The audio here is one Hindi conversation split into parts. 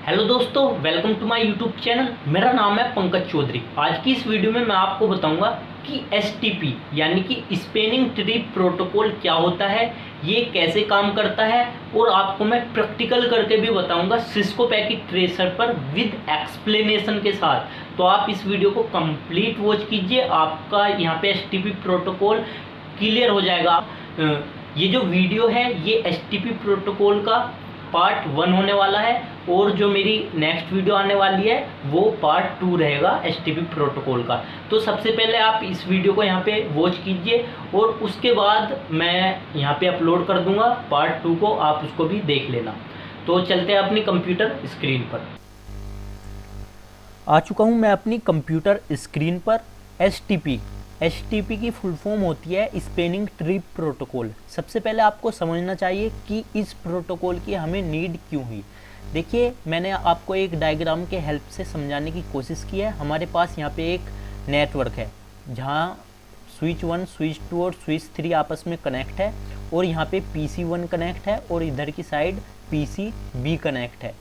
हेलो दोस्तों, welcome to my YouTube channel. मेरा नाम है पंकज चौधरी। आज की इस वीडियो में मैं आपको बताऊंगा कि एसटीपी यानी कि स्पैनिंग ट्री प्रोटोकॉल क्या होता है, ये कैसे काम करता है, और आपको मैं प्रैक्टिकल करके भी बताऊंगा सिस्को पैकेट ट्रेसर पर विद एक्सप्लेनेशन के साथ। तो आप इस वीडियो को कंप्लीट वॉच कीजिए, आपका यहाँ पे एसटीपी प्रोटोकॉल क्लियर हो जाएगा। ये जो वीडियो है ये एसटीपी प्रोटोकॉल का पार्ट 1 होने वाला है, और जो मेरी नेक्स्ट वीडियो आने वाली है वो पार्ट 2 रहेगा एसटीपी प्रोटोकॉल का। तो सबसे पहले आप इस वीडियो को यहाँ पे वॉच कीजिए, और उसके बाद मैं यहाँ पे अपलोड कर दूंगा पार्ट 2 को, आप उसको भी देख लेना। तो चलते हैं अपनी कंप्यूटर स्क्रीन पर। आ चुका हूँ मैं अपनी कंप्यूटर स्क्रीन पर। एसटीपी की फुल फॉर्म होती है स्पैनिंग ट्री प्रोटोकॉल। सबसे पहले आपको समझना चाहिए कि इस प्रोटोकॉल की हमें नीड क्यों हुई। देखिए, मैंने आपको एक डायग्राम के हेल्प से समझाने की कोशिश की है। हमारे पास यहाँ पे एक नेटवर्क है जहाँ स्विच 1, स्विच 2 और स्विच 3 आपस में कनेक्ट है, और यहाँ पे PC1 कनेक्ट है और इधर की साइड PCB कनेक्ट है।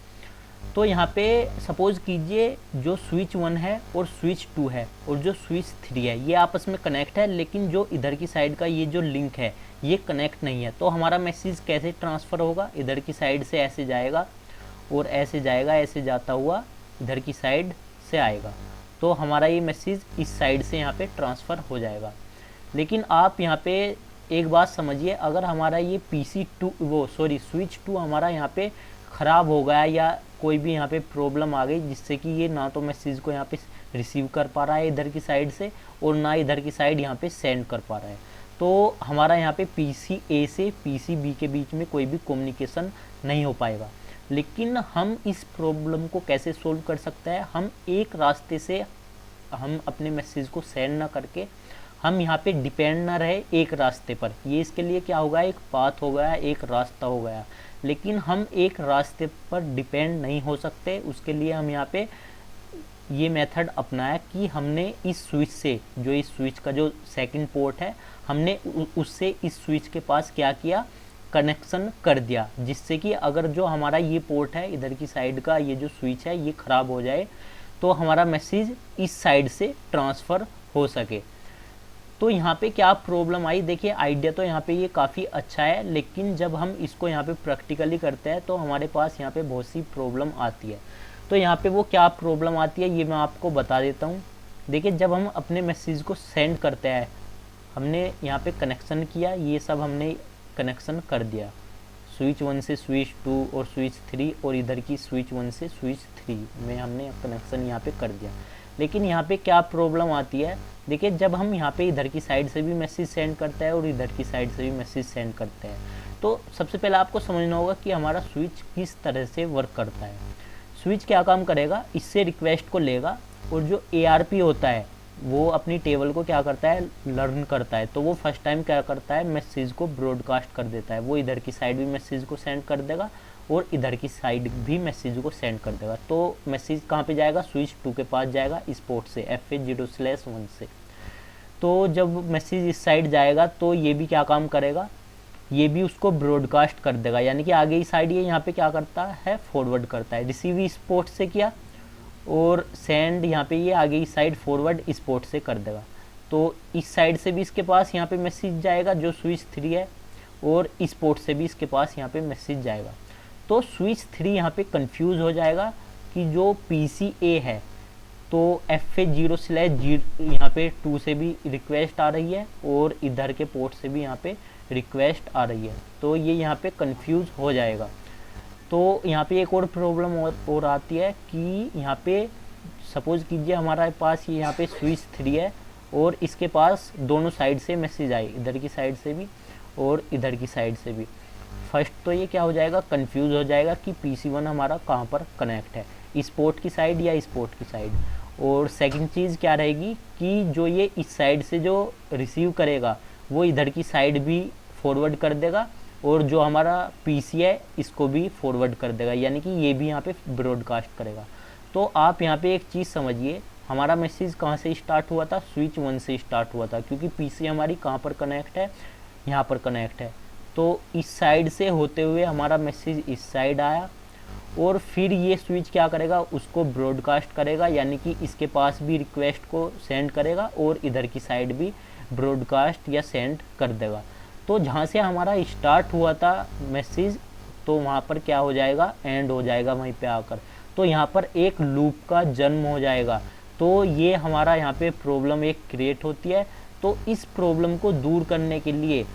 तो यहाँ पे सपोज कीजिए जो स्विच 1 है और स्विच 2 है और जो स्विच 3 है ये आपस में कनेक्ट है, लेकिन जो इधर की साइड का ये जो लिंक है ये कनेक्ट नहीं है। तो हमारा मैसेज कैसे ट्रांसफ़र होगा? इधर की साइड से ऐसे जाएगा और ऐसे जाएगा, ऐसे जाता हुआ इधर की साइड से आएगा। तो हमारा ये मैसेज इस साइड से यहाँ पे ट्रांसफ़र हो जाएगा। लेकिन आप यहाँ पे एक बात समझिए, अगर हमारा ये स्विच 2 हमारा यहाँ पे ख़राब हो गया या कोई भी यहाँ पे प्रॉब्लम आ गई जिससे कि ये ना तो मैसेज को यहाँ पे रिसीव कर पा रहा है इधर की साइड से, और ना इधर की साइड यहाँ पे सेंड कर पा रहा है, तो हमारा यहाँ पे PC A से PC B के बीच में कोई भी कम्युनिकेशन नहीं हो पाएगा। लेकिन हम इस प्रॉब्लम को कैसे सोल्व कर सकते हैं? हम एक रास्ते से हम अपने मैसेज को सेंड ना करके हम यहाँ पे डिपेंड ना रहे एक रास्ते पर। ये इसके लिए क्या होगा, एक पाथ हो गया, एक रास्ता हो गया। लेकिन हम एक रास्ते पर डिपेंड नहीं हो सकते। उसके लिए हम यहाँ पे ये मेथड अपनाया कि हमने इस स्विच से, जो इस स्विच का जो सेकंड पोर्ट है, हमने उससे इस स्विच के पास क्या किया, कनेक्शन कर दिया, जिससे कि अगर जो हमारा ये पोर्ट है इधर की साइड का, ये जो स्विच है ये ख़राब हो जाए तो हमारा मैसेज इस साइड से ट्रांसफ़र हो सके। तो यहाँ पे क्या प्रॉब्लम आई? देखिए, आइडिया तो यहाँ पे ये काफ़ी अच्छा है, लेकिन जब हम इसको यहाँ पे प्रैक्टिकली करते हैं तो हमारे पास यहाँ पे बहुत सी प्रॉब्लम आती है। तो यहाँ पे वो क्या प्रॉब्लम आती है ये मैं आपको बता देता हूँ। देखिए, जब हम अपने मैसेज को सेंड करते हैं, हमने यहाँ पे कनेक्शन किया, ये सब हमने कनेक्शन कर दिया, स्विच 1 से स्विच 2 और स्विच 3, और इधर की स्विच 1 से स्विच 3 में हमने कनेक्शन यहाँ पे कर दिया। लेकिन यहाँ पे क्या प्रॉब्लम आती है? देखिए, जब हम यहाँ पे इधर की साइड से भी मैसेज सेंड करते हैं और इधर की साइड से भी मैसेज सेंड करते हैं, तो सबसे पहले आपको समझना होगा कि हमारा स्विच किस तरह से वर्क करता है। स्विच क्या काम करेगा, इससे रिक्वेस्ट को लेगा, और जो ARP होता है वो अपनी टेबल को क्या करता है, लर्न करता है। तो वो फर्स्ट टाइम क्या करता है, मैसेज को ब्रॉडकास्ट कर देता है। वो इधर की साइड भी मैसेज को सेंड कर देगा और इधर की साइड भी मैसेज को सेंड कर देगा। तो मैसेज कहाँ पे जाएगा, स्विच 2 के पास जाएगा, इस पोर्ट से FA0/1 से। तो जब मैसेज इस साइड जाएगा तो ये भी क्या काम करेगा, ये भी उसको ब्रॉडकास्ट कर देगा, यानी कि आगे की साइड ये यहाँ पे क्या करता है, फॉरवर्ड करता है। रिसीव इस पोर्ट से किया और सेंड यहाँ पे ये आगे की साइड फॉरवर्ड इस पोर्ट से कर देगा। तो इस साइड से भी इसके पास यहाँ पे मैसेज जाएगा जो स्विच 3 है, और इस पोर्ट से भी इसके पास यहाँ पे मैसेज जाएगा। तो स्विच 3 यहाँ पे कंफ्यूज हो जाएगा कि जो PCA है तो FA0/0 यहाँ पे 2 से भी रिक्वेस्ट आ रही है और इधर के पोर्ट से भी यहाँ पे रिक्वेस्ट आ रही है, तो ये यहाँ पे कंफ्यूज हो जाएगा। तो यहाँ पे एक और प्रॉब्लम और आती है कि यहाँ पे सपोज कीजिए हमारे पास ये यहाँ पे स्विच 3 है और इसके पास दोनों साइड से मैसेज आए, इधर की साइड से भी और इधर की साइड से भी। फर्स्ट तो ये क्या हो जाएगा, कंफ्यूज हो जाएगा कि PC1 हमारा कहाँ पर कनेक्ट है, इस पोर्ट की साइड या इस पोर्ट की साइड। और सेकंड चीज़ क्या रहेगी कि जो ये इस साइड से जो रिसीव करेगा वो इधर की साइड भी फॉरवर्ड कर देगा, और जो हमारा PC है इसको भी फॉरवर्ड कर देगा, यानी कि ये भी यहाँ पे ब्रॉडकास्ट करेगा। तो आप यहाँ पे एक चीज़ समझिए, हमारा मैसेज कहाँ से स्टार्ट हुआ था, स्विच 1 से स्टार्ट हुआ था, क्योंकि PC हमारी कहाँ पर कनेक्ट है, यहाँ पर कनेक्ट है। तो इस साइड से होते हुए हमारा मैसेज इस साइड आया, और फिर ये स्विच क्या करेगा, उसको ब्रॉडकास्ट करेगा, यानी कि इसके पास भी रिक्वेस्ट को सेंड करेगा और इधर की साइड भी ब्रॉडकास्ट या सेंड कर देगा। तो जहाँ से हमारा स्टार्ट हुआ था मैसेज, तो वहाँ पर क्या हो जाएगा, एंड हो जाएगा वहीं पे आकर। तो यहाँ पर एक लूप का जन्म हो जाएगा। तो ये हमारा यहाँ पे प्रॉब्लम एक क्रिएट होती है। तो इस प्रॉब्लम को दूर करने के लिए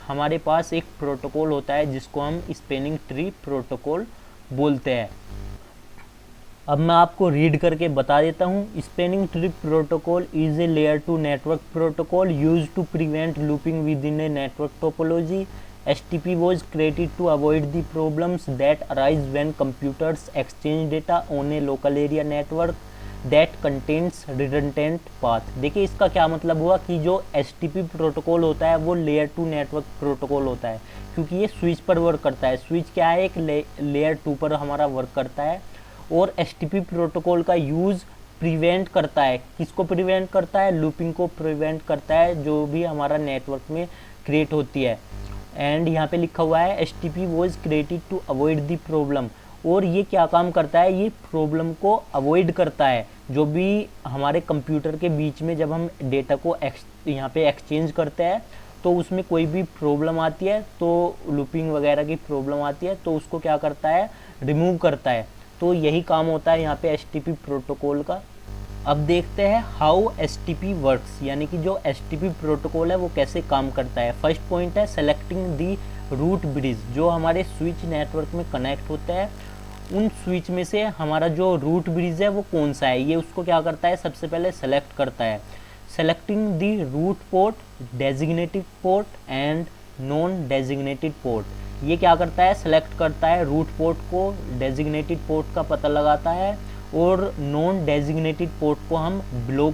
हमारे पास एक प्रोटोकॉल होता है जिसको हम स्पैनिंग ट्री प्रोटोकॉल बोलते हैं। अब मैं आपको रीड करके बता देता हूँ। Spanning tree protocol is a layer two network protocol used to prevent looping within a network topology. STP was created to avoid the problems that arise when computers exchange data on a local area network that contains redundant path। देखिए इसका क्या मतलब हुआ कि जो STP प्रोटोकॉल होता है वो लेयर 2 नेटवर्क प्रोटोकॉल होता है, क्योंकि ये स्विच पर वर्क करता है। स्विच क्या है, एक लेयर 2 पर हमारा वर्क करता है। और STP प्रोटोकॉल का यूज़ प्रिवेंट करता है, किसको प्रिवेंट करता है, लूपिंग को प्रिवेंट करता है जो भी हमारा नेटवर्क में क्रिएट होती है। एंड यहाँ पे लिखा हुआ है STP was created to avoid the problem। और ये क्या काम करता है, ये प्रॉब्लम को अवॉइड करता है। जो भी हमारे कंप्यूटर के बीच में जब हम डेटा को यहाँ पे एक्सचेंज करते हैं तो उसमें कोई भी प्रॉब्लम आती है, तो लूपिंग वगैरह की प्रॉब्लम आती है, तो उसको क्या करता है, रिमूव करता है। तो यही काम होता है यहाँ पे STP प्रोटोकॉल का। अब देखते हैं हाउ STP वर्क्स, यानी कि जो STP प्रोटोकॉल है वो कैसे काम करता है। फर्स्ट पॉइंट है सेलेक्टिंग दी रूट ब्रिज। जो हमारे स्विच नेटवर्क में कनेक्ट होता है उन स्विच में से हमारा जो रूट ब्रिज है वो कौन सा है, ये उसको क्या करता है, सबसे पहले सेलेक्ट करता है। Selecting the root port, designated port and non designated port. ये क्या करता है, सेलेक्ट करता है रूट पोर्ट को, डेजिग्नेटेड पोर्ट का पता लगाता है, और नॉन डेजिग्नेटेड पोर्ट को हम ब्लॉक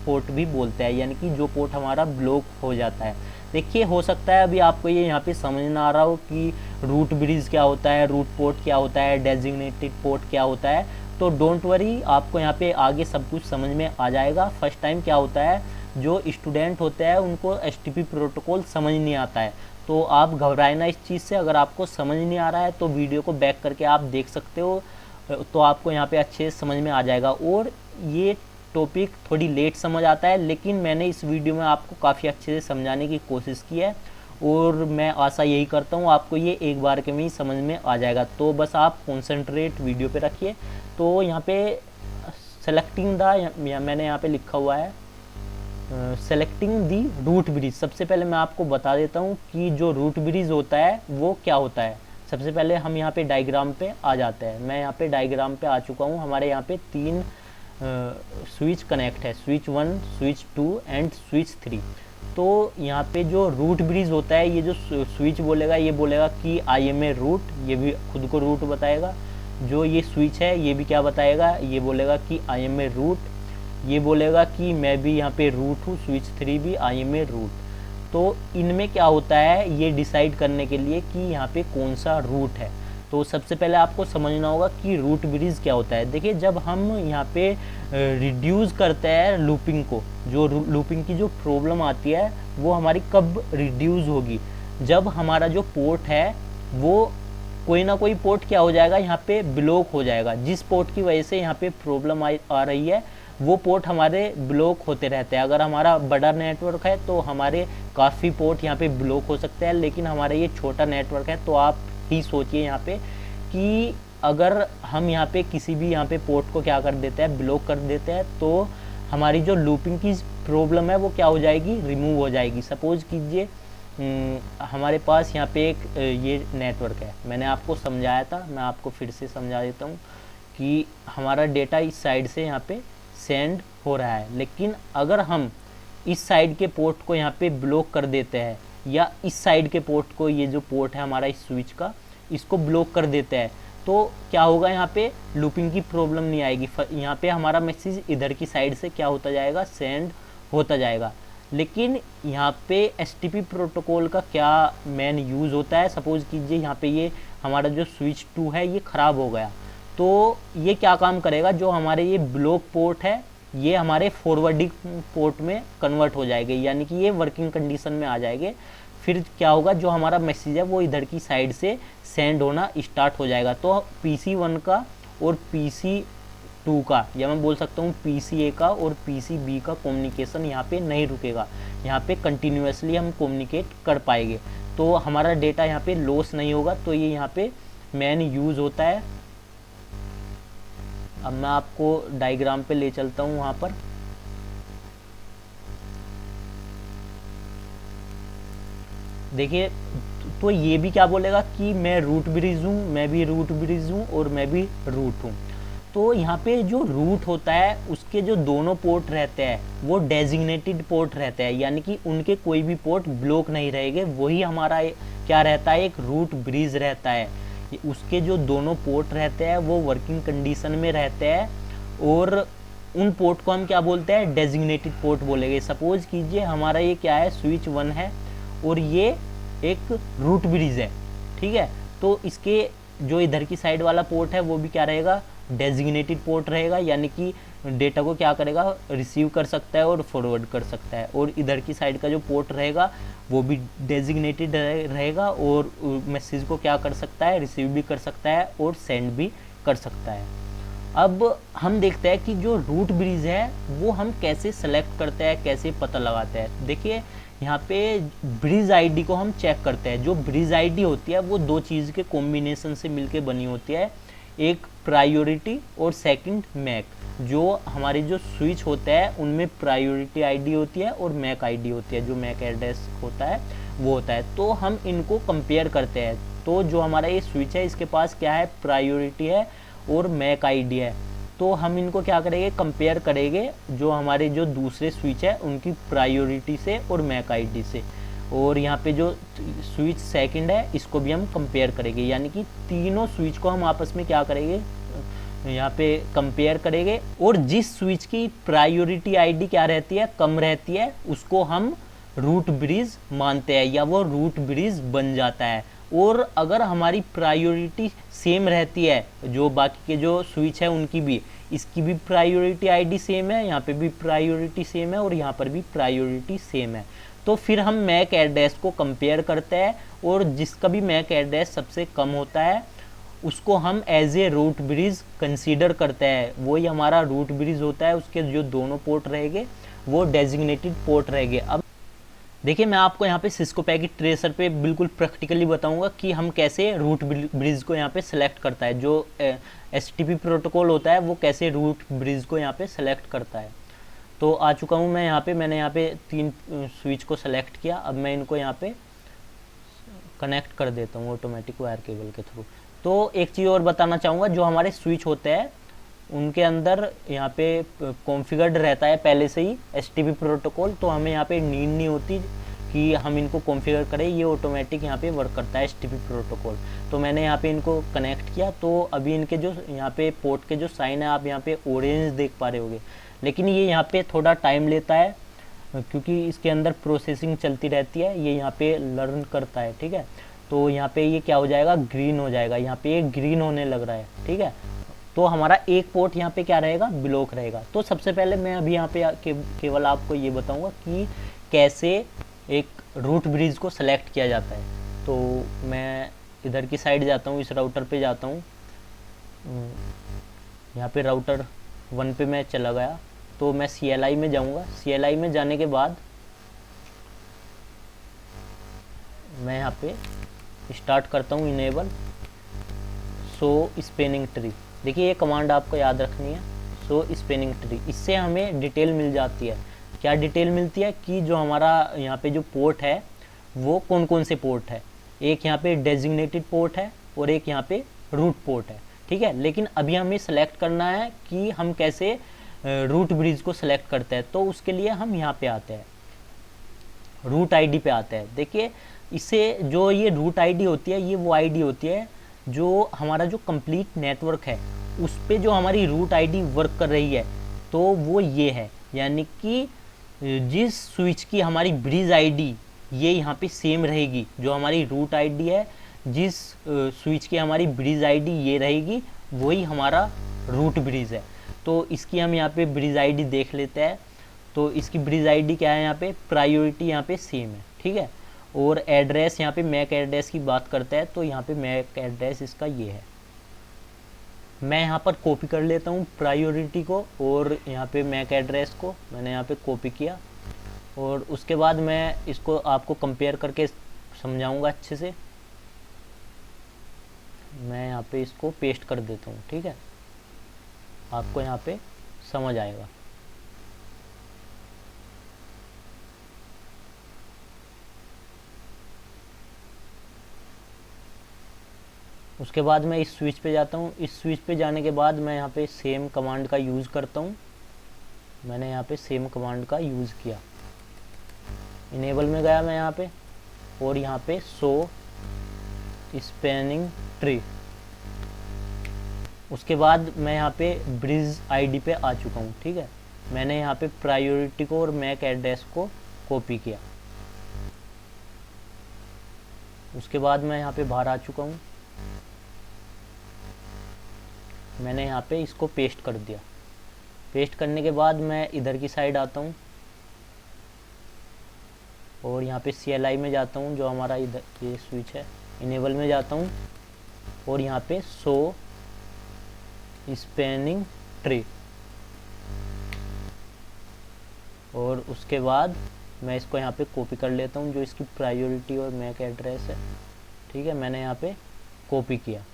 पोर्ट भी बोलते हैं, यानी कि जो पोर्ट हमारा ब्लॉक हो जाता है। देखिए हो सकता है अभी आपको ये यहाँ पे समझ ना आ रहा हो कि रूट ब्रिज क्या होता है, रूट पोर्ट क्या होता है, डेजिग्नेटेड पोर्ट क्या होता है। तो डोंट वरी, आपको यहाँ पे आगे सब कुछ समझ में आ जाएगा। फर्स्ट टाइम क्या होता है, जो स्टूडेंट होते हैं उनको STP प्रोटोकॉल समझ नहीं आता है, तो आप घबराए ना इस चीज़ से। अगर आपको समझ नहीं आ रहा है तो वीडियो को बैक करके आप देख सकते हो, तो आपको यहाँ पे अच्छे से समझ में आ जाएगा। और ये टॉपिक थोड़ी लेट समझ आता है, लेकिन मैंने इस वीडियो में आपको काफ़ी अच्छे से समझाने की कोशिश की है, और मैं आशा यही करता हूँ आपको ये एक बार के में ही समझ में आ जाएगा। तो बस आप कॉन्सेंट्रेट वीडियो पे रखिए। तो यहाँ पे सेलेक्टिंग द, मैंने यहाँ पे लिखा हुआ है सेलेक्टिंग दी रूट ब्रिज। सबसे पहले मैं आपको बता देता हूँ कि जो रूट ब्रिज होता है वो क्या होता है। सबसे पहले हम यहाँ पे डायग्राम पे आ जाते हैं। मैं यहाँ पे डायग्राम पे आ चुका हूँ। हमारे यहाँ पे 3 स्विच कनेक्ट है, स्विच 1, स्विच 2 एंड स्विच 3। तो यहाँ पे जो रूट ब्रिज होता है, ये जो स्विच बोलेगा ये बोलेगा कि आई एम ए रूट, ये भी खुद को रूट बताएगा। जो ये स्विच है ये भी क्या बताएगा, ये बोलेगा कि आई एम ए रूट, ये बोलेगा कि मैं भी यहाँ पे रूट हूँ, स्विच 3 भी आई एम ए रूट। तो इनमें क्या होता है ये डिसाइड करने के लिए कि यहाँ पे कौन सा रूट है। तो सबसे पहले आपको समझना होगा कि रूट ब्रिज क्या होता है। देखिए जब हम यहाँ पे रिड्यूस करते हैं लूपिंग को, जो लूपिंग की जो प्रॉब्लम आती है वो हमारी कब रिड्यूस होगी, जब हमारा जो पोर्ट है वो कोई ना कोई पोर्ट क्या हो जाएगा, यहाँ पे ब्लॉक हो जाएगा। जिस पोर्ट की वजह से यहाँ पे प्रॉब्लम आ रही है वो पोर्ट हमारे ब्लॉक होते रहते हैं। अगर हमारा बड़ा नेटवर्क है तो हमारे काफ़ी पोर्ट यहाँ पे ब्लॉक हो सकते हैं, लेकिन हमारा ये छोटा नेटवर्क है तो आप ही सोचिए यहाँ पे कि अगर हम यहाँ पे किसी भी यहाँ पे पोर्ट को क्या कर देते हैं, ब्लॉक कर देते हैं, तो हमारी जो लूपिंग की प्रॉब्लम है वो क्या हो जाएगी, रिमूव हो जाएगी। सपोज कीजिए हमारे पास यहाँ पे एक ये नेटवर्क है, मैंने आपको समझाया था, मैं आपको फिर से समझा देता हूँ कि हमारा डेटा इस साइड से यहाँ पे सेंड हो रहा है, लेकिन अगर हम इस साइड के पोर्ट को यहाँ पे ब्लॉक कर देते हैं, या इस साइड के पोर्ट को, ये जो पोर्ट है हमारा इस स्विच का, इसको ब्लॉक कर देते हैं, तो क्या होगा, यहाँ पे लूपिंग की प्रॉब्लम नहीं आएगी। यहाँ पे हमारा मैसेज इधर की साइड से क्या होता जाएगा, सेंड होता जाएगा। लेकिन यहाँ पे STP प्रोटोकॉल का क्या मेन यूज़ होता है। सपोज कीजिए यहाँ पे ये हमारा जो स्विच 2 है ये ख़राब हो गया, तो ये क्या काम करेगा, जो हमारे ये ब्लॉक पोर्ट है ये हमारे फॉरवर्डिंग पोर्ट में कन्वर्ट हो जाएंगे, यानी कि ये वर्किंग कंडीशन में आ जाएंगे। फिर क्या होगा, जो हमारा मैसेज है वो इधर की साइड से सेंड होना स्टार्ट हो जाएगा। तो PC1 का और PC2 का, या मैं बोल सकता हूँ PCA का और PCB का कम्युनिकेशन यहाँ पे नहीं रुकेगा, यहाँ पे कंटिन्यूसली हम कम्युनिकेट कर पाएंगे। तो हमारा डेटा यहाँ पे लॉस नहीं होगा। तो ये यहाँ पे मेन यूज़ होता है। अब मैं आपको डायग्राम पे ले चलता हूँ वहाँ पर। देखिए, तो ये भी क्या बोलेगा कि मैं रूट ब्रिज हूँ, मैं भी रूट ब्रिज हूँ और मैं भी रूट हूँ। तो यहाँ पे जो रूट होता है उसके जो दोनों पोर्ट रहते हैं वो डेजिग्नेटेड पोर्ट रहते हैं, यानी कि उनके कोई भी पोर्ट ब्लॉक नहीं रहेंगे। वही हमारा क्या रहता है, एक रूट ब्रिज रहता है। उसके जो दोनों पोर्ट रहते हैं वो वर्किंग कंडीशन में रहते हैं, और उन पोर्ट को हम क्या बोलते हैं, डेजिग्नेटेड पोर्ट बोलेंगे। सपोज कीजिए हमारा ये क्या है, स्विच 1 है और ये एक रूट ब्रिज है, ठीक है। तो इसके जो इधर की साइड वाला पोर्ट है वो भी क्या रहेगा, डेजिग्नेटेड पोर्ट रहेगा, यानी कि डेटा को क्या करेगा, रिसीव कर सकता है और फॉरवर्ड कर सकता है। और इधर की साइड का जो पोर्ट रहेगा वो भी डेजिग्नेटेड रहेगा और मैसेज को क्या कर सकता है, रिसीव भी कर सकता है और सेंड भी कर सकता है। अब हम देखते हैं कि जो रूट ब्रिज है वो हम कैसे सेलेक्ट करते हैं, कैसे पता लगाते हैं। देखिए यहाँ पे ब्रिज आईडी को हम चेक करते हैं। जो ब्रिज आईडी होती है वो दो चीज़ के कॉम्बिनेशन से मिलके बनी होती है, एक प्रायोरिटी और सेकंड मैक। जो हमारी जो स्विच होता है उनमें प्रायोरिटी आईडी होती है और मैक आईडी होती है, जो मैक एड्रेस होता है वो होता है। तो हम इनको कंपेयर करते हैं। तो जो हमारा ये स्विच है इसके पास क्या है, प्रायोरिटी है और मैक आईडी है। तो हम इनको क्या करेंगे, कंपेयर करेंगे जो हमारे जो दूसरे स्विच है उनकी प्रायोरिटी से और मैक आईडी से। और यहाँ पे जो स्विच सेकंड है इसको भी हम कंपेयर करेंगे, यानी कि तीनों स्विच को हम आपस में क्या करेंगे, यहाँ पे कंपेयर करेंगे। और जिस स्विच की प्रायोरिटी आईडी क्या रहती है, कम रहती है, उसको हम रूट ब्रिज मानते हैं या वो रूट ब्रिज बन जाता है। और अगर हमारी प्रायोरिटी सेम रहती है, जो बाकी के जो स्विच है उनकी भी, इसकी भी प्रायोरिटी आईडी सेम है, यहाँ पे भी प्रायोरिटी सेम है और यहाँ पर भी प्रायोरिटी सेम है, तो फिर हम मैक एड्रेस को कंपेयर करते हैं और जिसका भी मैक एड्रेस सबसे कम होता है उसको हम as a root bridge consider करते हैं। वही हमारा रूट ब्रिज होता है, उसके जो दोनों पोर्ट रहेंगे वो डेजिग्नेटेड पोर्ट रहेंगे। अब देखिए मैं आपको यहाँ पे सिस्को पैकेट ट्रेसर पे बिल्कुल प्रैक्टिकली बताऊंगा कि हम कैसे रूट ब्रिज को यहाँ पे सेलेक्ट करता है। जो STP प्रोटोकॉल होता है वो कैसे रूट ब्रिज को यहाँ पे सेलेक्ट करता है। तो आ चुका हूँ मैं यहाँ पे, मैंने यहाँ पे 3 स्विच को सेलेक्ट किया। अब मैं इनको यहाँ पे कनेक्ट कर देता हूँ ऑटोमेटिक वायर केबल के थ्रू। तो एक चीज़ और बताना चाहूँगा, जो हमारे स्विच होते हैं उनके अंदर यहाँ पे कॉन्फ़िगर्ड रहता है पहले से ही STP प्रोटोकॉल, तो हमें यहाँ पे नीड नहीं होती कि हम इनको कॉन्फ़िगर करें, ये ऑटोमेटिक यहाँ पे वर्क करता है STP प्रोटोकॉल। तो मैंने यहाँ पे इनको कनेक्ट किया। तो अभी इनके जो यहाँ पे पोर्ट के जो साइन है आप यहाँ पे ऑरेंज देख पा रहे होंगे, लेकिन ये यहाँ पे थोड़ा टाइम लेता है क्योंकि इसके अंदर प्रोसेसिंग चलती रहती है, ये यहाँ पे लर्न करता है, ठीक है। तो यहाँ पे ये क्या हो जाएगा, ग्रीन हो जाएगा, यहाँ पे ये ग्रीन होने लग रहा है, ठीक है। तो हमारा एक पोर्ट यहाँ पे क्या रहेगा, ब्लॉक रहेगा। तो सबसे पहले मैं अभी यहाँ पे केवल आपको ये बताऊँगा कि कैसे एक रूट ब्रिज को सेलेक्ट किया जाता है। तो मैं इधर की साइड जाता हूँ, इस राउटर पे जाता हूँ, यहाँ पे राउटर 1 पे मैं चला गया। तो मैं CLI में जाऊँगा। CLI में जाने के बाद मैं यहाँ पे स्टार्ट करता हूँ इनेबल शो स्पेनिंग ट्री। देखिए ये कमांड आपको याद रखनी है, शो स्पेनिंग ट्री। इससे हमें डिटेल मिल जाती है। क्या डिटेल मिलती है कि जो हमारा यहाँ पे जो पोर्ट है वो कौन कौन से पोर्ट है। एक यहाँ पे डेजिग्नेटेड पोर्ट है और एक यहाँ पे रूट पोर्ट है, ठीक है। लेकिन अभी हमें सेलेक्ट करना है कि हम कैसे रूट ब्रिज को सेलेक्ट करते हैं। तो उसके लिए हम यहाँ पे आते हैं, रूट आईडी पे आते हैं। देखिए इससे जो ये रूट आईडी होती है, ये वो आईडी होती है जो हमारा जो कंप्लीट नेटवर्क है उस पे जो हमारी रूट आईडी वर्क कर रही है, तो वो ये है। यानी कि जिस स्विच की हमारी ब्रिज आईडी ये यहाँ पे सेम रहेगी, जो हमारी रूट आईडी है, जिस स्विच की हमारी ब्रिज आईडी ये रहेगी, वही हमारा रूट ब्रिज है। तो इसकी हम यहाँ पे ब्रिज आईडी देख लेते हैं। तो इसकी ब्रिज आईडी क्या है, यहाँ पे प्रायोरिटी यहाँ पे सेम है, ठीक है। और एड्रेस यहाँ पे मैक एड्रेस की बात करता है, तो यहाँ पे मैक एड्रेस इसका ये है। मैं यहाँ पर कॉपी कर लेता हूँ प्रायोरिटी को और यहाँ पे मैक एड्रेस को मैंने यहाँ पे कॉपी किया, और उसके बाद मैं इसको आपको कंपेयर करके समझाऊंगा अच्छे से। मैं यहाँ पे इसको पेस्ट कर देता हूँ, ठीक है, आपको यहाँ पे समझ आएगा। उसके बाद मैं इस स्विच पे जाता हूँ। इस स्विच पे जाने के बाद मैं यहाँ पे सेम कमांड का यूज़ करता हूँ। मैंने यहाँ पे सेम कमांड का यूज़ किया, इनेबल में गया मैं यहाँ पे, और यहाँ पे शो स्पैनिंग ट्री। उसके बाद मैं यहाँ पे ब्रिज आईडी पे आ चुका हूँ, ठीक है। मैंने यहाँ पे प्रायोरिटी को और मैक एड्रेस को कॉपी किया। उसके बाद मैं यहाँ पे बाहर आ चुका हूँ। मैंने यहाँ पे इसको पेस्ट कर दिया। पेस्ट करने के बाद मैं इधर की साइड आता हूँ और यहाँ पे CLI में जाता हूँ, जो हमारा इधर ये स्विच है, इनेबल में जाता हूँ और यहाँ पे शो स्पैनिंग ट्री, और उसके बाद मैं इसको यहाँ पे कॉपी कर लेता हूँ, जो इसकी प्रायोरिटी और मैक एड्रेस है, ठीक है। मैंने यहाँ पे कॉपी किया।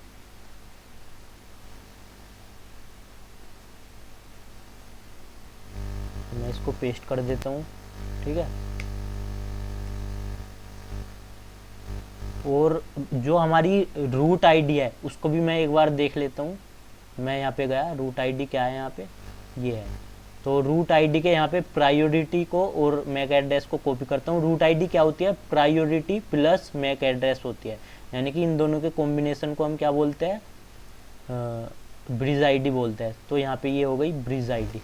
मैं इसको पेस्ट कर देता हूँ, ठीक है। और जो हमारी रूट आईडी है उसको भी मैं एक बार देख लेता हूँ। मैं यहाँ पे गया, रूट आईडी क्या है यहाँ पे, ये है। तो रूट आईडी के यहाँ पे प्रायोरिटी को और मैक एड्रेस को कॉपी करता हूँ। रूट आईडी क्या होती है, प्रायोरिटी प्लस मैक एड्रेस होती है, यानी कि इन दोनों के कॉम्बिनेशन को हम क्या बोलते हैं, ब्रिज आईडी बोलते हैं। तो यहाँ पे ये हो गई ब्रिज आईडी।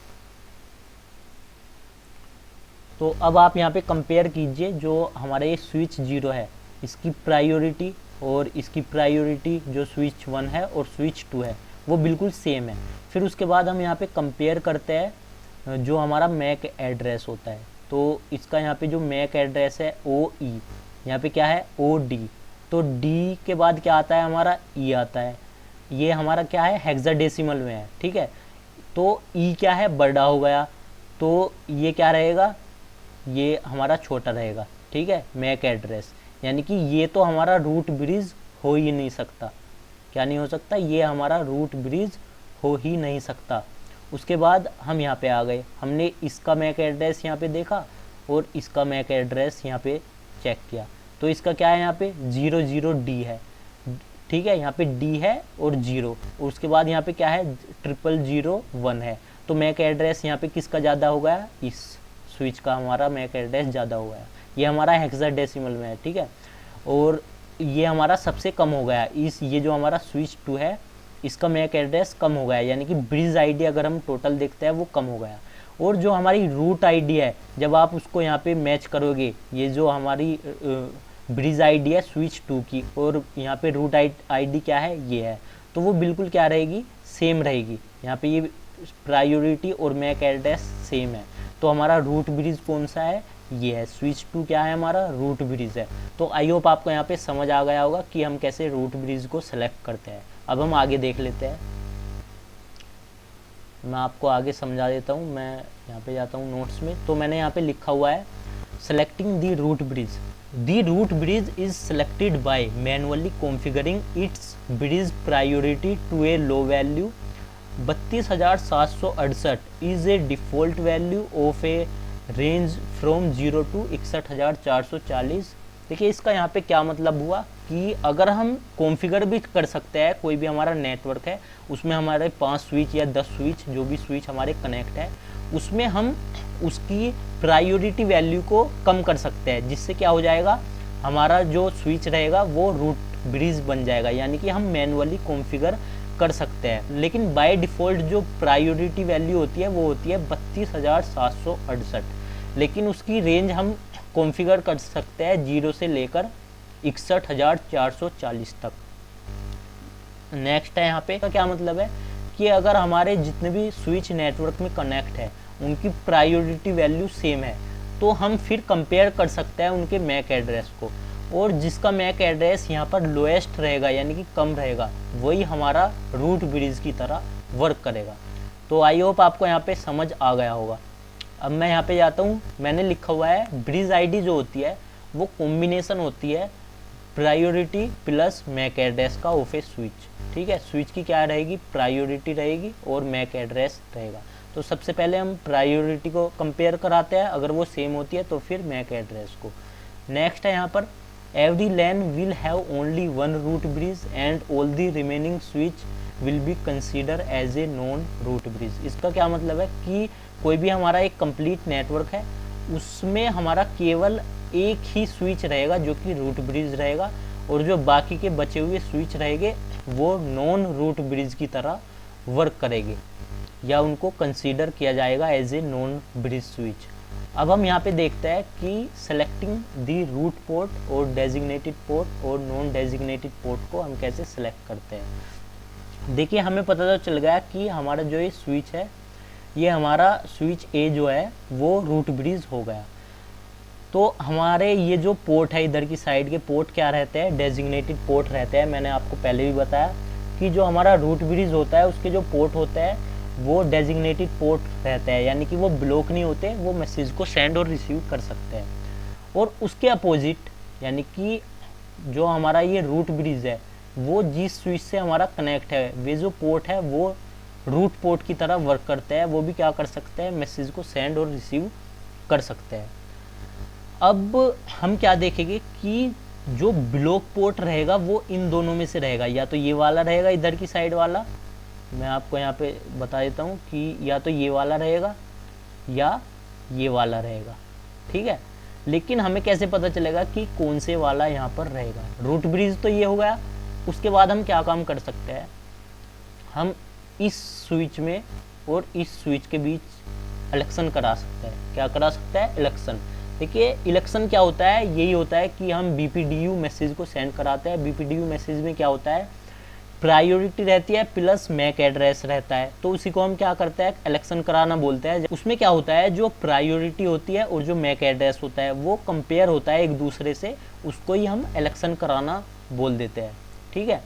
तो अब आप यहाँ पे कंपेयर कीजिए, जो हमारा ये स्विच 0 है इसकी प्रायोरिटी और इसकी प्रायोरिटी जो स्विच 1 है और स्विच 2 है वो बिल्कुल सेम है। फिर उसके बाद हम यहाँ पे कंपेयर करते हैं जो हमारा मैक एड्रेस होता है। तो इसका यहाँ पे जो मैक एड्रेस है OE, यहाँ पे क्या है OD, तो D के बाद क्या आता है हमारा E आता है। ये हमारा क्या है, हेक्साडेसिमल में है, ठीक है। तो E क्या है, बड़ा हो गया, तो ये क्या रहेगा, ये हमारा छोटा रहेगा, ठीक है, मैक एड्रेस। यानी कि ये तो हमारा रूट ब्रिज हो ही नहीं सकता। क्या नहीं हो सकता, ये हमारा रूट ब्रिज हो ही नहीं सकता। उसके बाद हम यहाँ पे आ गए, हमने इसका मैक एड्रेस यहाँ पे देखा और इसका मैक एड्रेस यहाँ पे चेक किया। तो इसका क्या है, यहाँ पे 00D है, ठीक है, यहाँ पे D है और 0, और उसके बाद यहाँ पे क्या है 0001 है। तो मैक एड्रेस यहाँ पे किसका ज़्यादा हो गया, इस स्विच का हमारा मैक एड्रेस ज़्यादा हो गया। ये हमारा हेक्साडेसिमल में है, ठीक है। और ये हमारा सबसे कम हो गया, ये जो हमारा स्विच 2 है इसका मैक एड्रेस कम हो गया, यानी कि ब्रिज आईडी अगर हम टोटल देखते हैं वो कम हो गया। और जो हमारी रूट आईडी है, जब आप उसको यहाँ पे मैच करोगे, ये जो हमारी ब्रिज आईडी है स्विच 2 की और यहाँ पे रूट आईडी क्या है, ये है, तो वो बिल्कुल क्या रहेगी, सेम रहेगी। यहाँ पे ये प्रायोरिटी और मैक एड्रेस सेम है। तो हमारा रूट ब्रिज कौन सा है, ये है, स्विच 2 क्या है हमारा, रूट ब्रिज है। तो आई होप आपको यहाँ पे समझ आ गया होगा कि हम कैसे रूट ब्रिज को सेलेक्ट करते हैं। अब हम आगे देख लेते हैं, मैं आपको आगे समझा देता हूँ। मैं यहाँ पे जाता हूँ नोट्स में, तो मैंने यहाँ पे लिखा हुआ है selecting the root bridge. The root bridge is selected by manually configuring its bridge priority to a low value 32,768 is a default value of a range from 0 to 61,440। देखिए इसका यहाँ पे क्या मतलब हुआ कि अगर हम कॉन्फ़िगर भी कर सकते हैं, कोई भी हमारा नेटवर्क है उसमें हमारे 5 स्विच या 10 स्विच, जो भी स्विच हमारे कनेक्ट है, उसमें हम उसकी प्रायोरिटी वैल्यू को कम कर सकते हैं, जिससे क्या हो जाएगा, हमारा जो स्विच रहेगा वो रूट ब्रिज बन जाएगा, यानी कि हम मैनुअली कॉन्फ़िगर कर सकते हैं। लेकिन बाय डिफ़ॉल्ट जो प्रायोरिटी वैल्यू होती है वो होती है 32,768, लेकिन उसकी रेंज हम कॉन्फ़िगर कर सकते हैं 0 से लेकर 61,440 तक। नेक्स्ट है यहाँ पे का क्या मतलब है कि अगर हमारे जितने भी स्विच नेटवर्क में कनेक्ट है उनकी प्रायोरिटी वैल्यू सेम है, तो हम फिर कंपेयर कर सकते हैं उनके मैक एड्रेस को। और जिसका मैक एड्रेस यहाँ पर लोएस्ट रहेगा यानी कि कम रहेगा, वही हमारा रूट ब्रिज की तरह वर्क करेगा। तो आई होप आपको यहाँ पे समझ आ गया होगा। अब मैं यहाँ पे जाता हूँ, मैंने लिखा हुआ है ब्रिज आईडी जो होती है वो कॉम्बिनेशन होती है प्रायोरिटी प्लस मैक एड्रेस का ऑफ ए स्विच। ठीक है, स्विच की क्या रहेगी, प्रायोरिटी रहेगी और मैक एड्रेस रहेगा। तो सबसे पहले हम प्रायोरिटी को कंपेयर कराते हैं, अगर वो सेम होती है तो फिर मैक एड्रेस को। नेक्स्ट है यहाँ पर every LAN will have only one root bridge and all the remaining switch will be consider as a non root bridge. इसका क्या मतलब है कि कोई भी हमारा एक कंप्लीट नेटवर्क है उसमें हमारा केवल एक ही स्विच रहेगा जो कि रूट ब्रिज रहेगा, और जो बाकी के बचे हुए स्विच रहेंगे वो नॉन रूट ब्रिज की तरह वर्क करेंगे या उनको कंसीडर किया जाएगा as a non bridge switch. अब हम यहाँ पे देखते हैं कि सेलेक्टिंग दी रूट पोर्ट और डेजिग्नेटेड पोर्ट और नॉन डेजिग्नेटेड पोर्ट को हम कैसे सेलेक्ट करते हैं। देखिए हमें पता तो चल गया कि हमारा जो ये स्विच है, ये हमारा स्विच ए जो है वो रूट ब्रिज हो गया। तो हमारे ये जो पोर्ट है इधर की साइड के पोर्ट क्या रहते हैं, डेजिग्नेटेड पोर्ट रहते हैं। मैंने आपको पहले भी बताया कि जो हमारा रूट ब्रिज होता है उसके जो पोर्ट होते हैं वो डेजिग्नेटेड पोर्ट रहते हैं, यानी कि वो ब्लॉक नहीं होते, वो मैसेज को सेंड और रिसीव कर सकते हैं। और उसके अपोजिट यानी कि जो हमारा ये रूट ब्रिज है वो जिस स्विच से हमारा कनेक्ट है, वे जो पोर्ट है वो रूट पोर्ट की तरह वर्क करते हैं, वो भी क्या कर सकते हैं, मैसेज को सेंड और रिसीव कर सकते हैं। अब हम क्या देखेंगे कि जो ब्लॉक पोर्ट रहेगा वो इन दोनों में से रहेगा, या तो ये वाला रहेगा इधर की साइड वाला, मैं आपको यहाँ पे बता देता हूँ कि या तो ये वाला रहेगा या ये वाला रहेगा। ठीक है, लेकिन हमें कैसे पता चलेगा कि कौन से वाला यहाँ पर रहेगा। रूट ब्रिज तो ये हो गया। उसके बाद हम क्या काम कर सकते हैं, हम इस स्विच में और इस स्विच के बीच इलेक्शन करा सकते हैं। क्या करा सकते हैं, इलेक्शन। देखिए इलेक्शन क्या होता है, यही होता है कि हम BPDU मैसेज को सेंड कराते हैं। BPDU मैसेज में क्या होता है, प्रायोरिटी रहती है प्लस मैक एड्रेस रहता है, तो उसी को हम क्या करते हैं, इलेक्शन कराना बोलते हैं। उसमें क्या होता है, जो प्रायोरिटी होती है और जो मैक एड्रेस होता है वो कंपेयर होता है एक दूसरे से, उसको ही हम इलेक्शन कराना बोल देते हैं। ठीक है,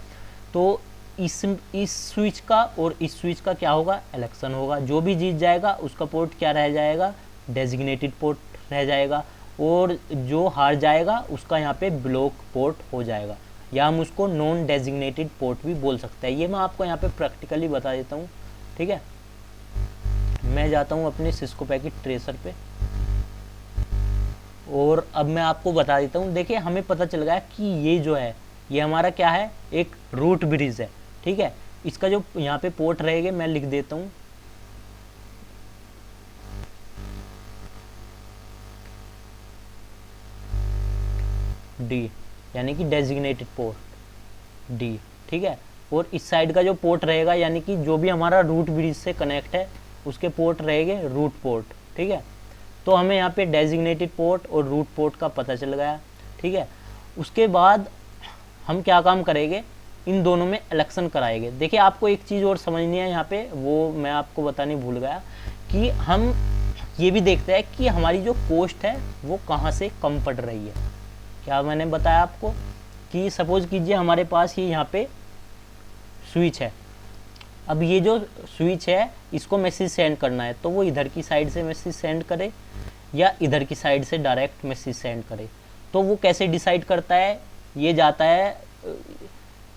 तो इस स्विच का और इस स्विच का क्या होगा, इलेक्शन होगा। जो भी जीत जाएगा उसका पोर्ट क्या रह जाएगा, डेजिग्नेटेड पोर्ट रह जाएगा, और जो हार जाएगा उसका यहाँ पे ब्लॉक पोर्ट हो जाएगा, या हम उसको नॉन डेजिग्नेटेड पोर्ट भी बोल सकते हैं। ये मैं आपको यहाँ पे प्रैक्टिकली बता देता हूँ। ठीक है, मैं जाता हूँ अपने सिस्को पैकेट ट्रेसर पे और अब मैं आपको बता देता हूँ। देखिए हमें पता चल गया कि ये जो है ये हमारा क्या है, एक रूट ब्रिज है। ठीक है, इसका जो यहाँ पे पोर्ट रहेगा मैं लिख देता हूँ D, यानी कि डेजिग्नेटेड पोर्ट D। ठीक है, और इस साइड का जो पोर्ट रहेगा यानी कि जो भी हमारा रूट ब्रिज से कनेक्ट है उसके पोर्ट रहेंगे रूट पोर्ट। ठीक है, तो हमें यहाँ पे डेजिग्नेटेड पोर्ट और रूट पोर्ट का पता चल गया। ठीक है, उसके बाद हम क्या काम करेंगे, इन दोनों में इलेक्शन कराएंगे। देखिए आपको एक चीज़ और समझनी है यहाँ पे, वो मैं आपको बताने भूल गया कि हम ये भी देखते हैं कि हमारी जो कॉस्ट है वो कहाँ से कम पड़ रही है। क्या मैंने बताया आपको कि सपोज कीजिए हमारे पास ये यहाँ पे स्विच है। अब ये जो स्विच है इसको मैसेज सेंड करना है, तो वो इधर की साइड से मैसेज सेंड करे या इधर की साइड से डायरेक्ट मैसेज सेंड करे, तो वो कैसे डिसाइड करता है, ये जाता है,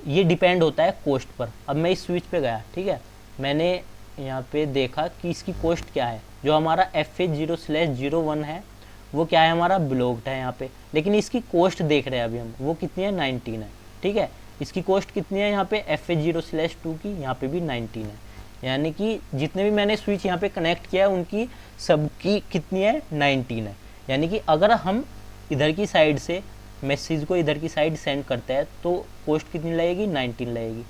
ये डिपेंड होता है कॉस्ट पर। अब मैं इस स्विच पे गया, ठीक है, मैंने यहाँ पे देखा कि इसकी कॉस्ट क्या है। जो हमारा FA0/01 है वो क्या है, हमारा ब्लॉक्ड है यहाँ पे, लेकिन इसकी कॉस्ट देख रहे हैं अभी हम, वो कितनी है, 19 है। ठीक है, इसकी कॉस्ट कितनी है यहाँ पे FA0/2 की, यहाँ पे भी 19 है। यानी कि जितने भी मैंने स्विच यहाँ पे कनेक्ट किया है उनकी सबकी कितनी है, 19 है। यानी कि अगर हम इधर की साइड से मैसेज को इधर की साइड सेंड करते हैं तो कॉस्ट कितनी लगेगी, 19 लगेगी।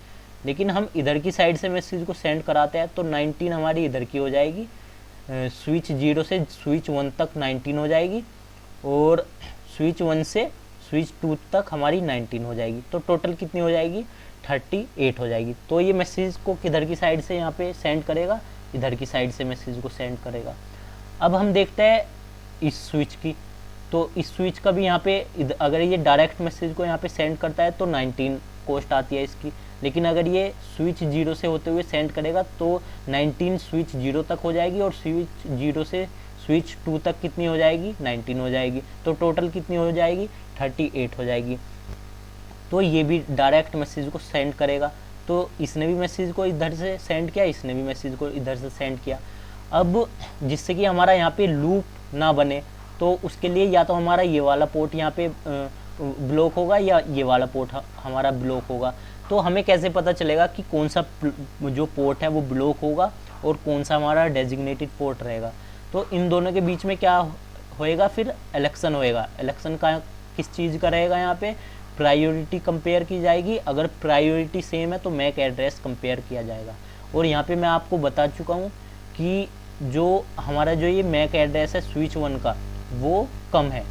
लेकिन हम इधर की साइड से मैसेज को सेंड कराते हैं तो 19 हमारी इधर की हो जाएगी, स्विच 0 से स्विच 1 तक 19 हो जाएगी, और स्विच 1 से स्विच 2 तक हमारी 19 हो जाएगी। तो टोटल कितनी हो जाएगी, 38 हो जाएगी। तो ये मैसेज को किधर की साइड से यहाँ पे सेंड करेगा, इधर की साइड से मैसेज को सेंड करेगा। अब हम देखते हैं इस स्विच की, तो इस स्विच का भी यहाँ पे अगर ये डायरेक्ट मैसेज को यहाँ पे सेंड करता है तो 19 कॉस्ट आती है इसकी, लेकिन अगर ये स्विच 0 से होते हुए सेंड करेगा तो 19 स्विच 0 तक हो जाएगी और स्विच 0 से स्विच 2 तक कितनी हो जाएगी, 19 हो जाएगी। तो टोटल कितनी हो जाएगी, 38 हो जाएगी। तो ये भी डायरेक्ट मैसेज को सेंड करेगा। तो इसने भी मैसेज को इधर से सेंड किया, इसने भी मैसेज को इधर से सेंड किया। अब जिससे कि हमारा यहाँ पे लूप ना बने, तो उसके लिए या तो हमारा ये वाला पोर्ट यहाँ पे ब्लॉक होगा या ये वाला पोर्ट हमारा ब्लॉक होगा। तो हमें कैसे पता चलेगा कि कौन सा जो पोर्ट है वो ब्लॉक होगा और कौन सा हमारा डेजिग्नेटेड पोर्ट रहेगा। तो इन दोनों के बीच में क्या होएगा, फिर इलेक्शन होएगा। इलेक्शन का किस चीज़ का रहेगा, यहाँ पे प्रायोरिटी कंपेयर की जाएगी। अगर प्रायोरिटी सेम है तो मैक एड्रेस कंपेयर किया जाएगा। और यहाँ पे मैं आपको बता चुका हूँ कि जो हमारा जो ये मैक एड्रेस है स्विच 1 का वो कम है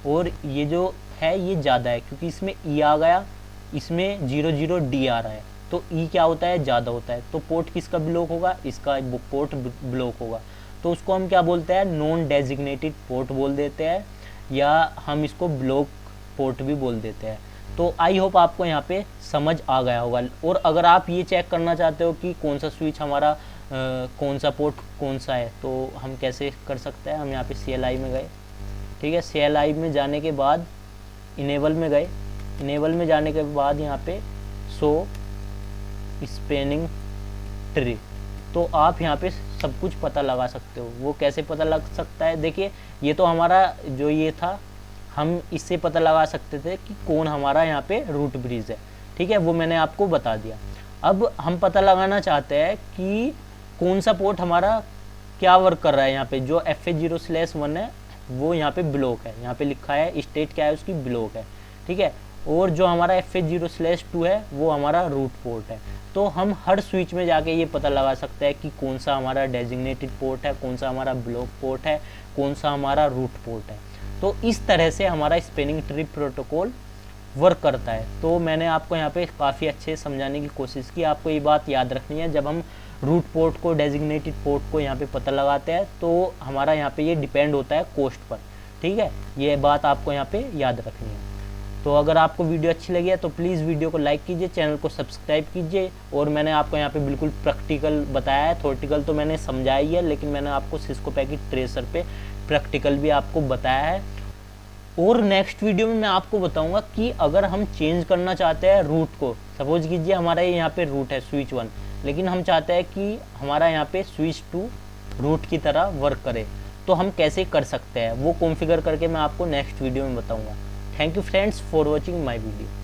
और ये जो है ये ज़्यादा है, क्योंकि इसमें ई आ गया, इसमें 00D आ रहा है। तो ई क्या होता है, ज़्यादा होता है। तो पोर्ट किसका ब्लॉक होगा, इसका पोर्ट ब्लॉक होगा। तो उसको हम क्या बोलते हैं, नॉन डेजिग्नेटेड पोर्ट बोल देते हैं, या हम इसको ब्लॉक पोर्ट भी बोल देते हैं। तो आई होप आपको यहाँ पे समझ आ गया होगा। और अगर आप ये चेक करना चाहते हो कि कौन सा स्विच हमारा कौन सा पोर्ट कौन सा है, तो हम कैसे कर सकते हैं। हम यहाँ पे CLI में गए, ठीक है। CLI में जाने के बाद इनेबल में गए, इनेबल में जाने के बाद यहाँ पे शो स्पैनिंग ट्री, तो आप यहाँ पे सब कुछ पता लगा सकते हो। वो कैसे पता लग सकता है, देखिए ये तो हमारा जो ये था, हम इससे पता लगा सकते थे कि कौन हमारा यहाँ पे रूट ब्रिज है, ठीक है। वो मैंने आपको बता दिया। अब हम पता लगाना चाहते हैं कि कौन सा पोर्ट हमारा क्या वर्क कर रहा है। यहाँ पे जो FH0/1 है वो यहाँ पे ब्लॉक है, यहाँ पे लिखा है स्टेट क्या है उसकी, ब्लॉक है, ठीक है। और जो हमारा FH0/2 है वो हमारा रूट पोर्ट है। तो हम हर स्विच में जाके ये पता लगा सकते हैं कि कौन सा हमारा डेजिग्नेटेड पोर्ट है, कौन सा हमारा ब्लॉक पोर्ट है, कौन सा हमारा रूट पोर्ट है। तो इस तरह से हमारा स्पैनिंग ट्री प्रोटोकॉल वर्क करता है। तो मैंने आपको यहाँ पे काफ़ी अच्छे समझाने की कोशिश की। आपको ये बात याद रखनी है, जब हम रूट पोर्ट को डेजिग्नेटेड पोर्ट को यहाँ पे पता लगाते हैं तो हमारा यहाँ पे ये डिपेंड होता है कॉस्ट पर, ठीक है। ये बात आपको यहाँ पे याद रखनी है। तो अगर आपको वीडियो अच्छी लगी है तो प्लीज़ वीडियो को लाइक कीजिए, चैनल को सब्सक्राइब कीजिए। और मैंने आपको यहाँ पे बिल्कुल प्रैक्टिकल बताया है, थ्योरेटिकल तो मैंने समझाया ही है, लेकिन मैंने आपको सिस्को पैकेट ट्रेसर पे प्रैक्टिकल भी आपको बताया है। और नेक्स्ट वीडियो में मैं आपको बताऊंगा कि अगर हम चेंज करना चाहते हैं रूट को, सपोज कीजिए हमारा यहाँ पे रूट है स्विच 1, लेकिन हम चाहते हैं कि हमारा यहाँ पे स्विच 2 रूट की तरह वर्क करे, तो हम कैसे कर सकते हैं वो कॉन्फ़िगर करके मैं आपको नेक्स्ट वीडियो में बताऊंगा। Thank you friends for watching my video.